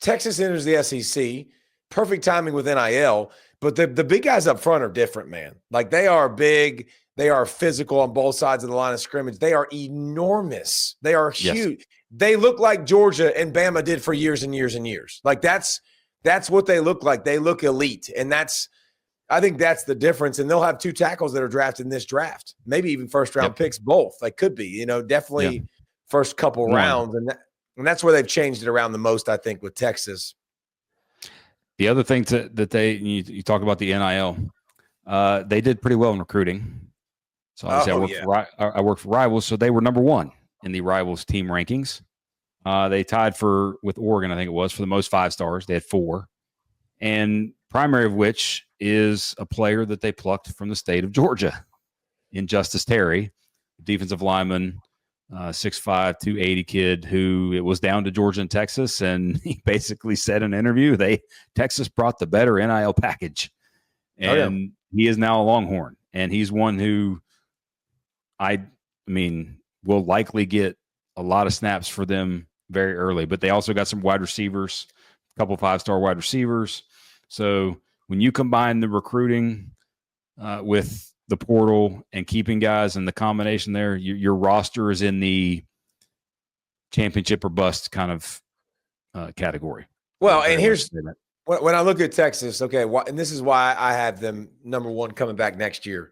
Texas enters the SEC, perfect timing with NIL, but the big guys up front are different, man. Like they are big, they are physical on both sides of the line of scrimmage. They are enormous. They are huge. Yes. They look like Georgia and Bama did for years and years and years. Like that's what they look like. They look elite. And I think that's the difference. And they'll have 2 tackles that are drafted in this draft, maybe even first round picks, both. They could be, definitely first couple rounds. And that's where they've changed it around the most, I think, with Texas. The other thing that you talk about the NIL, they did pretty well in recruiting. So obviously I worked for Rivals, so they were number 1 in the Rivals team rankings. They tied with Oregon, I think it was, for the most 5-stars. They had 4. And primary of which is a player that they plucked from the state of Georgia in Justice Terry, defensive lineman, 6'5", 280 kid who it was down to Georgia and Texas. And he basically said in an interview, Texas brought the better NIL package. And he is now a Longhorn. And he's one who will likely get a lot of snaps for them very early. But they also got some wide receivers, a couple 5-star wide receivers. So when you combine the recruiting with the portal and keeping guys and the combination there, your roster is in the championship or bust kind of category. Well, and here's when I look at Texas, and this is why I have them number 1 coming back next year.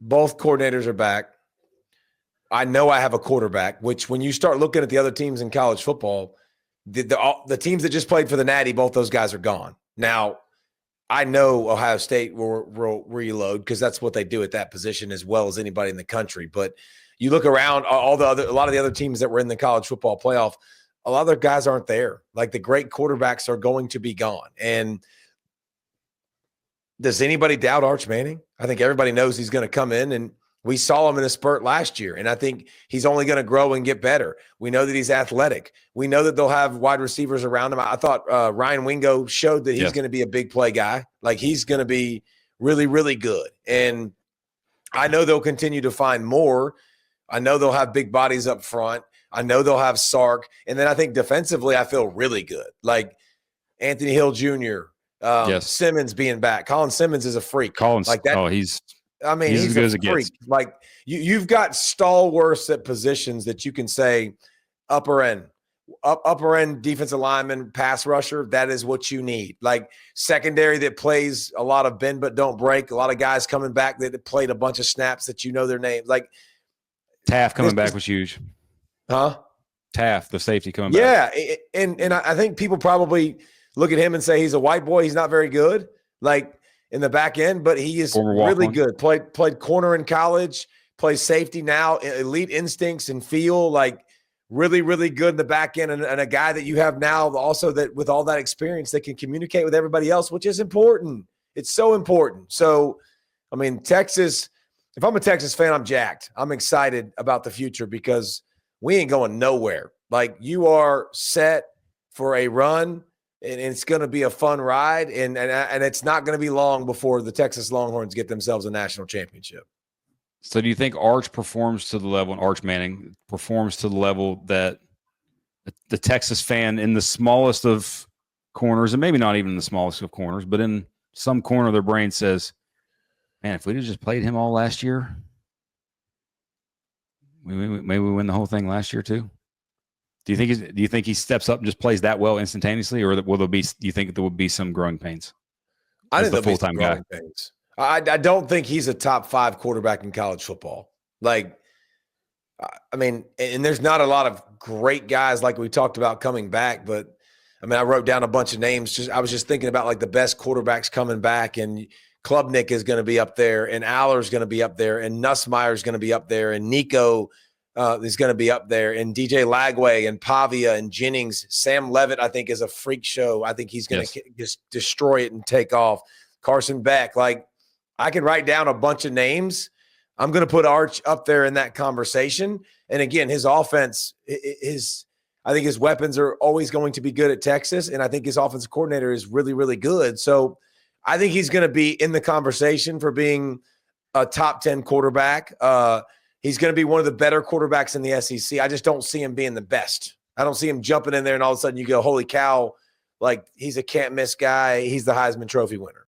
Both coordinators are back. I know I have a quarterback, which when you start looking at the other teams in college football, the teams that just played for the Natty, both those guys are gone. Now, I know Ohio State will reload because that's what they do at that position as well as anybody in the country. But you look around, a lot of the other teams that were in the college football playoff, a lot of their guys aren't there. Like the great quarterbacks are going to be gone. And does anybody doubt Arch Manning? I think everybody knows he's going to come in, and we saw him in a spurt last year, and I think he's only going to grow and get better. We know that he's athletic. We know that they'll have wide receivers around him. I thought Ryan Wingo showed that he's going to be a big play guy. Like he's going to be really, really good. And I know they'll continue to find more. I know they'll have big bodies up front. I know they'll have Sark. And then I think defensively, I feel really good. Like Anthony Hill Jr., Simmons being back. Colin Simmons is a freak. Like that. He's as good as it gets. Like you've got stalwarts at positions that you can say upper end defensive lineman, pass rusher. That is what you need. Like secondary that plays a lot of bend but don't break. A lot of guys coming back that played a bunch of snaps that you know their names. Like Taft coming back was huge. Huh? Taft, the safety coming back. Yeah, and I think people probably look at him and say he's a white boy. He's not very good. Like in the back end, but he is really good. Played corner in college, plays safety now, elite instincts and feel, like really, really good in the back end, and a guy that you have now also that with all that experience that can communicate with everybody else, which is important. It's so important. So, Texas, if I'm a Texas fan, I'm jacked. I'm excited about the future because we ain't going nowhere. Like you are set for a run. And it's going to be a fun ride, and it's not going to be long before the Texas Longhorns get themselves a national championship. So do you think Arch performs to the level, and Arch Manning performs to the level that the Texas fan in the smallest of corners, and maybe not even the smallest of corners, but in some corner of their brain says, man, if we'd have just played him all last year, maybe we win the whole thing last year too? Do you think he steps up and just plays that well instantaneously, or will there be? Do you think there will be some growing pains? I think there'll be some growing pains. I don't think he's a top 5 quarterback in college football. Like, and there's not a lot of great guys like we talked about coming back. But I wrote down a bunch of names. I was just thinking about like the best quarterbacks coming back, and Klubnik is going to be up there, and Aller's going to be up there, and Nussmeier is going to be up there, and Nico is going to be up there, and DJ Lagway and Pavia and Jennings. Sam Levitt, I think, is a freak show. I think he's going to just destroy it and take off. Carson Beck. Like, I could write down a bunch of names. I'm going to put Arch up there in that conversation. And again, his offense, I think his weapons are always going to be good at Texas, and I think his offensive coordinator is really, really good. So I think he's going to be in the conversation for being a top 10 quarterback. He's going to be one of the better quarterbacks in the SEC. I just don't see him being the best. I don't see him jumping in there and all of a sudden you go, holy cow, like he's a can't miss guy. He's the Heisman Trophy winner.